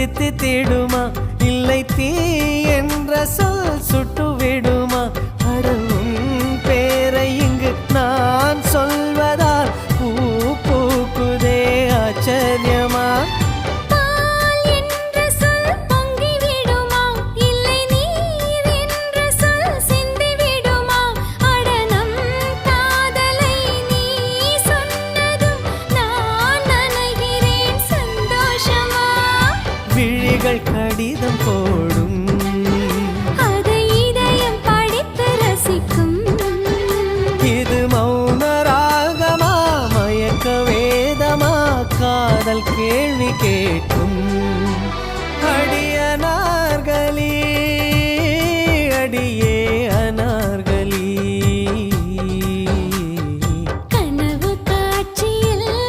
தித்தித்திடுமா இல்லை தீ என்ற சொல் சுட்டு விடுமா அடவும் பேரை இங்கு நான் சொல்வதால் பூ பூக்குதே ஆச்சரியமா கடிதம் போடும் அதை இதயம் படித்து ரசிக்கும் இது மௌன ராகமா மயக்க வேதமா காதல் கேள்வி கேட்கும்